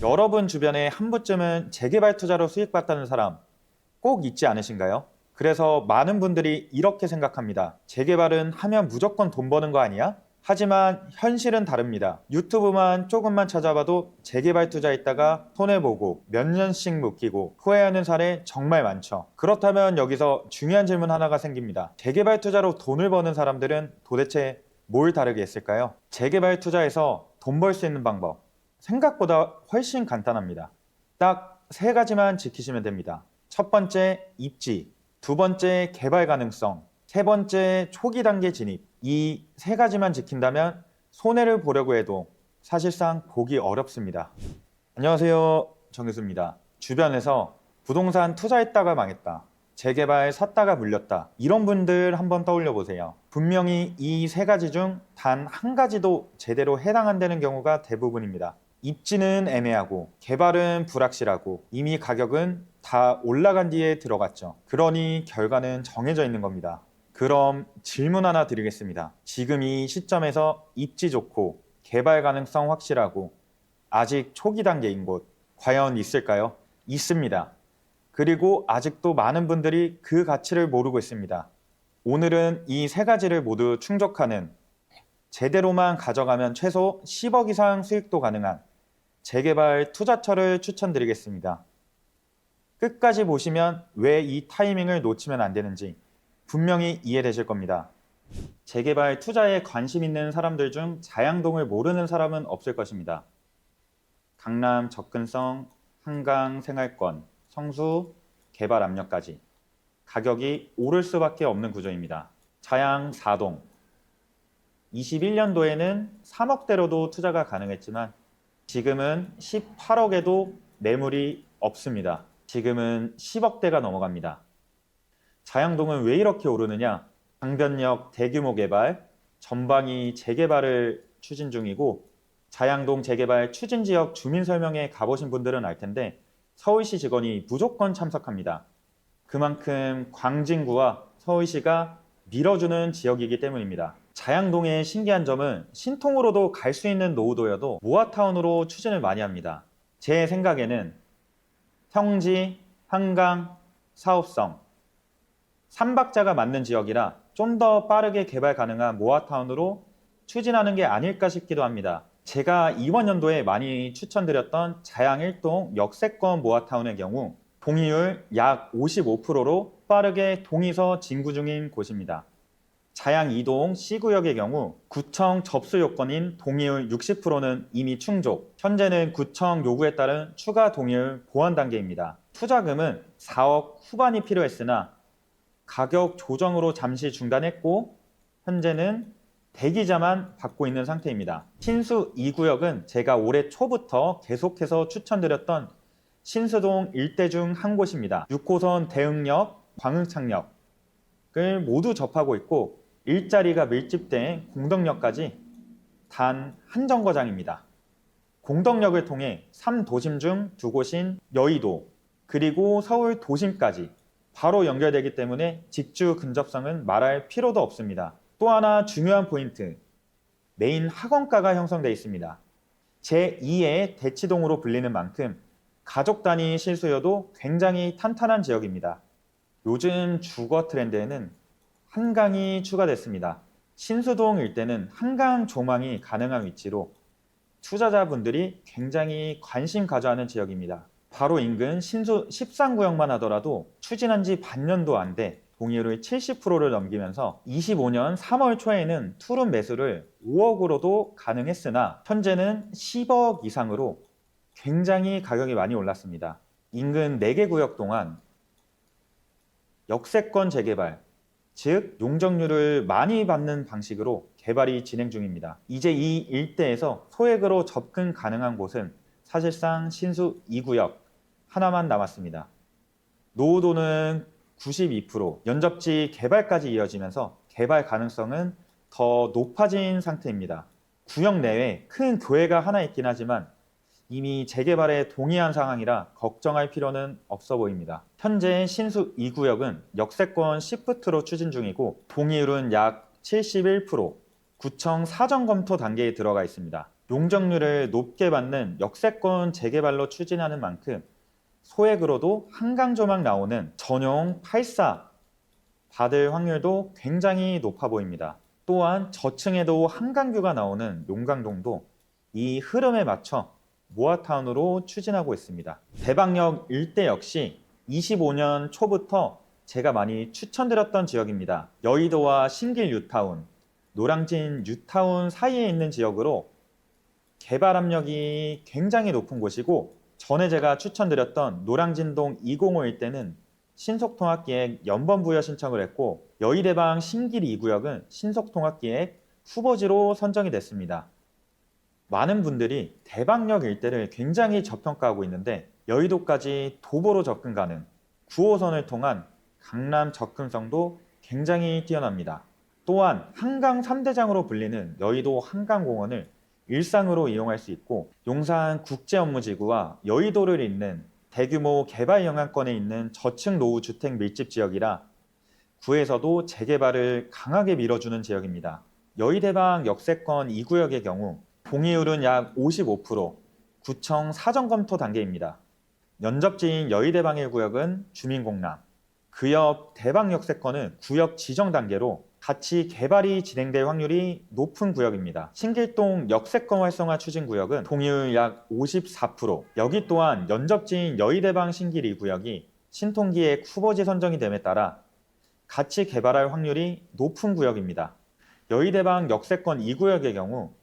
여러분 주변에 한 분쯤은 재개발 투자로 수익봤다는 사람 꼭 있지 않으신가요? 그래서 많은 분들이 이렇게 생각합니다. 재개발은 하면 무조건 돈 버는 거 아니야? 하지만 현실은 다릅니다. 유튜브만 조금만 찾아봐도 재개발 투자했다가 손해보고 몇 년씩 묶이고 후회하는 사례 정말 많죠. 그렇다면 여기서 중요한 질문 하나가 생깁니다. 재개발 투자로 돈을 버는 사람들은 도대체 뭘 다르게 했을까요? 재개발 투자에서 돈 벌 수 있는 방법 생각보다 훨씬 간단합니다. 딱 세 가지만 지키시면 됩니다. 첫 번째, 입지. 두 번째, 개발 가능성. 세 번째, 초기 단계 진입. 이 세 가지만 지킨다면 손해를 보려고 해도 사실상 보기 어렵습니다. 안녕하세요. 정유수입니다. 주변에서 부동산 투자했다가 망했다. 재개발 샀다가 물렸다. 이런 분들 한번 떠올려 보세요. 분명히 이 세 가지 중 단 한 가지도 제대로 해당 안 되는 경우가 대부분입니다. 입지는 애매하고 개발은 불확실하고 이미 가격은 다 올라간 뒤에 들어갔죠. 그러니 결과는 정해져 있는 겁니다. 그럼 질문 하나 드리겠습니다. 지금 이 시점에서 입지 좋고 개발 가능성 확실하고 아직 초기 단계인 곳 과연 있을까요? 있습니다. 그리고 아직도 많은 분들이 그 가치를 모르고 있습니다. 오늘은 이 세 가지를 모두 충족하는 제대로만 가져가면 최소 10억 이상 수익도 가능한 재개발 투자처를 추천드리겠습니다. 끝까지 보시면 왜 이 타이밍을 놓치면 안 되는지 분명히 이해되실 겁니다. 재개발 투자에 관심 있는 사람들 중 자양동을 모르는 사람은 없을 것입니다. 강남 접근성, 한강 생활권, 성수 개발 압력까지 가격이 오를 수밖에 없는 구조입니다. 자양 4동 21년도에는 3억대로도 투자가 가능했지만 지금은 18억에도 매물이 없습니다. 지금은 10억대가 넘어갑니다. 자양동은 왜 이렇게 오르느냐? 강변역 대규모 개발, 전방위 재개발을 추진 중이고 자양동 재개발 추진지역 주민설명회 가보신 분들은 알 텐데 서울시 직원이 무조건 참석합니다. 그만큼 광진구와 서울시가 밀어주는 지역이기 때문입니다. 자양동의 신기한 점은 신통으로도 갈 수 있는 노후도여도 모아타운으로 추진을 많이 합니다. 제 생각에는 평지, 한강, 사업성, 3박자가 맞는 지역이라 좀 더 빠르게 개발 가능한 모아타운으로 추진하는 게 아닐까 싶기도 합니다. 제가 이번 연도에 많이 추천드렸던 자양 1동 역세권 모아타운의 경우 동의율 약 55%로 빠르게 동의서 진구 중인 곳입니다. 자양 2동 C구역의 경우 구청 접수 요건인 동의율 60%는 이미 충족, 현재는 구청 요구에 따른 추가 동의율 보완 단계입니다. 투자금은 4억 후반이 필요했으나 가격 조정으로 잠시 중단했고 현재는 대기자만 받고 있는 상태입니다. 신수 2구역은 제가 올해 초부터 계속해서 추천드렸던 신수동 일대 중 한 곳입니다. 6호선 대흥역, 광흥창역을 모두 접하고 있고 일자리가 밀집된 공덕역까지 단 한 정거장입니다. 공덕역을 통해 3도심 중 2곳인 여의도 그리고 서울 도심까지 바로 연결되기 때문에 직주 근접성은 말할 필요도 없습니다. 또 하나 중요한 포인트, 메인 학원가가 형성되어 있습니다. 제2의 대치동으로 불리는 만큼 가족 단위 실수요도 굉장히 탄탄한 지역입니다. 요즘 주거 트렌드에는 한강이 추가됐습니다. 신수동 일대는 한강 조망이 가능한 위치로 투자자분들이 굉장히 관심 가져하는 지역입니다. 바로 인근 신수 13구역만 하더라도 추진한 지 반년도 안 돼 동의율을 70%를 넘기면서 25년 3월 초에는 투룸 매수를 5억으로도 가능했으나 현재는 10억 이상으로 굉장히 가격이 많이 올랐습니다. 인근 4개 구역 동안 역세권 재개발, 즉 용적률을 많이 받는 방식으로 개발이 진행 중입니다. 이제 이 일대에서 소액으로 접근 가능한 곳은 사실상 신수 2구역 하나만 남았습니다. 노후도는 92%, 연접지 개발까지 이어지면서 개발 가능성은 더 높아진 상태입니다. 구역 내에 큰 교회가 하나 있긴 하지만 이미 재개발에 동의한 상황이라 걱정할 필요는 없어 보입니다. 현재 신수 2구역은 역세권 시프트로 추진 중이고 동의율은 약 71%, 구청 사전 검토 단계에 들어가 있습니다. 용적률을 높게 받는 역세권 재개발로 추진하는 만큼 소액으로도 한강조망 나오는 전용 84 받을 확률도 굉장히 높아 보입니다. 또한 저층에도 한강뷰가 나오는 용강동도 이 흐름에 맞춰 모아타운으로 추진하고 있습니다. 대방역 일대 역시 25년 초부터 제가 많이 추천드렸던 지역입니다. 여의도와 신길 뉴타운, 노량진 뉴타운 사이에 있는 지역으로 개발 압력이 굉장히 높은 곳이고, 전에 제가 추천드렸던 노량진동 205 일대는 신속통합기획 연번부여 신청을 했고, 여의대방 신길 2구역은 신속통합기획 후보지로 선정이 됐습니다. 많은 분들이 대방역 일대를 굉장히 저평가하고 있는데 여의도까지 도보로 접근 가능, 9호선을 통한 강남 접근성도 굉장히 뛰어납니다. 또한 한강 3대장으로 불리는 여의도 한강공원을 일상으로 이용할 수 있고, 용산 국제업무지구와 여의도를 잇는 대규모 개발 영향권에 있는 저층 노후 주택 밀집 지역이라 구에서도 재개발을 강하게 밀어주는 지역입니다. 여의대방 역세권 2구역의 경우 동의율은 약 55%, 구청 사전검토 단계입니다. 면접지인 여의대방 1구역은 주민공람, 그 옆 대방 역세권은 구역 지정 단계로 같이 개발이 진행될 확률이 높은 구역입니다. 신길동 역세권 활성화 추진 구역은 동의율 약 54%, 여기 또한 면접지인 여의대방 신길 2구역이 신통기획 후보지 선정이 됨에 따라 같이 개발할 확률이 높은 구역입니다. 여의대방 역세권 2구역의 경우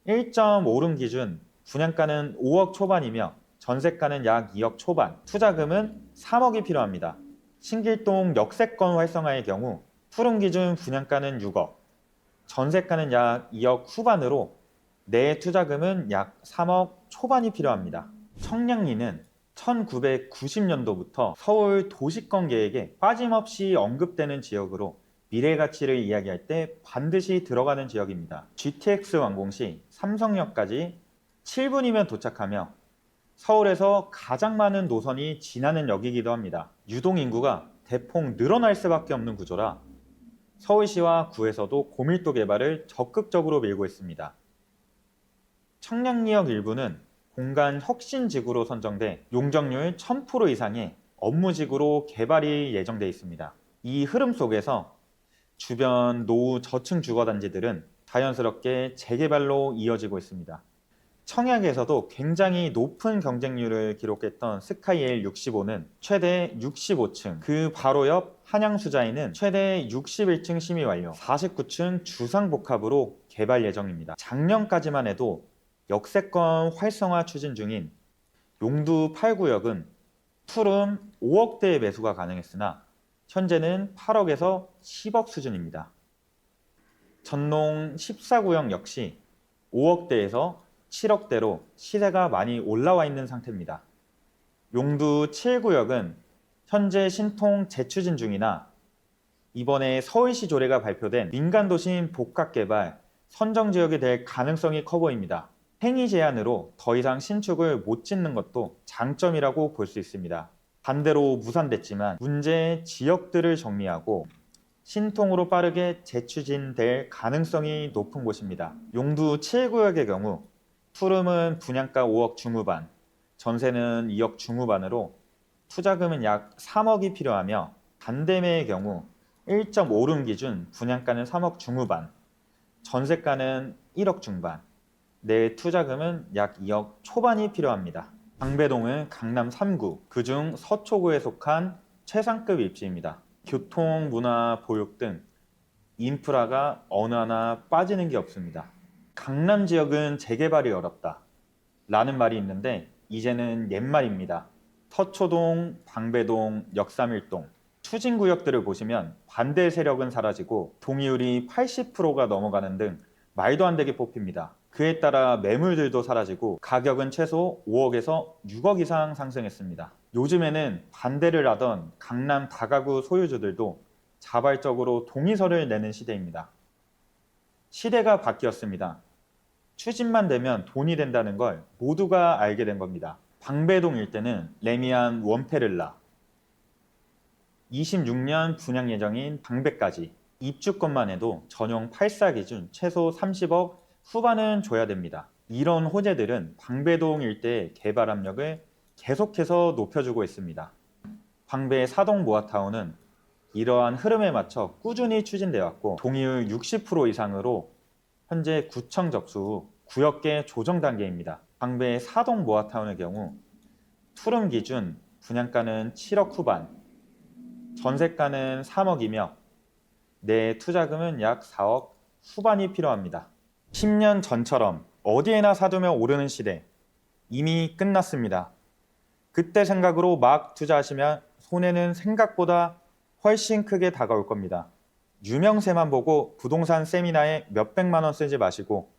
1.5룸 기준 분양가는 5억 초반이며 전세가는 약 2억 초반, 투자금은 3억이 필요합니다. 신길동 역세권 활성화의 경우 투룸 기준 분양가는 6억, 전세가는 약 2억 후반으로 내 투자금은 약 3억 초반이 필요합니다. 청량리는 1990년도부터 서울 도시권 계획에 빠짐없이 언급되는 지역으로 미래 가치를 이야기할 때 반드시 들어가는 지역입니다. GTX 완공 시 삼성역까지 7분이면 도착하며 서울에서 가장 많은 노선이 지나는 역이기도 합니다. 유동 인구가 대폭 늘어날 수밖에 없는 구조라 서울시와 구에서도 고밀도 개발을 적극적으로 밀고 있습니다. 청량리역 일부는 공간 혁신지구로 선정돼 용적률 1000% 이상의 업무지구로 개발이 예정돼 있습니다. 이 흐름 속에서 주변 노후 저층 주거단지들은 자연스럽게 재개발로 이어지고 있습니다. 청약에서도 굉장히 높은 경쟁률을 기록했던 스카이엘 65는 최대 65층, 그 바로 옆 한양수자인은 최대 61층 심의 완료, 49층 주상복합으로 개발 예정입니다. 작년까지만 해도 역세권 활성화 추진 중인 용두 8구역은 투룸 5억대의 매수가 가능했으나 현재는 8억에서 10억 수준입니다. 전농 14구역 역시 5억대에서 7억대로 시세가 많이 올라와 있는 상태입니다. 용두 7구역은 현재 신통 재추진 중이나 이번에 서울시 조례가 발표된 민간도심 복합개발 선정지역이 될 가능성이 커 보입니다. 행위 제한으로 더 이상 신축을 못 짓는 것도 장점이라고 볼 수 있습니다. 반대로 무산됐지만 문제 지역들을 정리하고 신통으로 빠르게 재추진될 가능성이 높은 곳입니다. 용두 7구역의 경우 투룸은 분양가 5억 중후반, 전세는 2억 중후반으로 투자금은 약 3억이 필요하며, 반대매의 경우 1.5룸 기준 분양가는 3억 중후반, 전세가는 1억 중반, 내 투자금은 약 2억 초반이 필요합니다. 방배동은 강남 3구, 그중 서초구에 속한 최상급 입지입니다. 교통, 문화, 보육 등 인프라가 어느 하나 빠지는 게 없습니다. 강남 지역은 재개발이 어렵다 라는 말이 있는데 이제는 옛말입니다. 서초동, 방배동, 역삼일동 추진구역들을 보시면 반대 세력은 사라지고 동의율이 80%가 넘어가는 등 말도 안 되게 뽑힙니다. 그에 따라 매물들도 사라지고 가격은 최소 5억에서 6억 이상 상승했습니다. 요즘에는 반대를 하던 강남 다가구 소유주들도 자발적으로 동의서를 내는 시대입니다. 시대가 바뀌었습니다. 추진만 되면 돈이 된다는 걸 모두가 알게 된 겁니다. 방배동 일대는 레미안 원페를라, 26년 분양 예정인 방배까지 입주권만 해도 전용 8사 기준 최소 30억 후반은 줘야 됩니다. 이런 호재들은 방배동 일대의 개발 압력을 계속해서 높여주고 있습니다. 방배 사동 모아타운은 이러한 흐름에 맞춰 꾸준히 추진되어 왔고 동의율 60% 이상으로 현재 구청 접수 후 구역계 조정 단계입니다. 방배 사동 모아타운의 경우 투룸 기준 분양가는 7억 후반, 전세가는 3억이며 내 투자금은 약 4억 후반이 필요합니다. 10년 전처럼 어디에나 사두면 오르는 시대 이미 끝났습니다. 그때 생각으로 막 투자하시면 손해는 생각보다 훨씬 크게 다가올 겁니다. 유명세만 보고 부동산 세미나에 몇백만 원 쓰지 마시고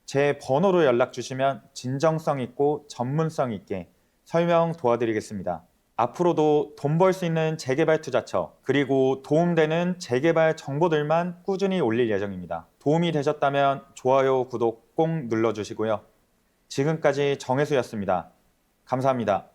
제 번호로 연락 주시면 진정성 있고 전문성 있게 설명 도와드리겠습니다. 앞으로도 돈 벌 수 있는 재개발 투자처 그리고 도움되는 재개발 정보들만 꾸준히 올릴 예정입니다. 도움이 되셨다면 좋아요, 구독 꼭 눌러주시고요. 지금까지 정혜수였습니다. 감사합니다.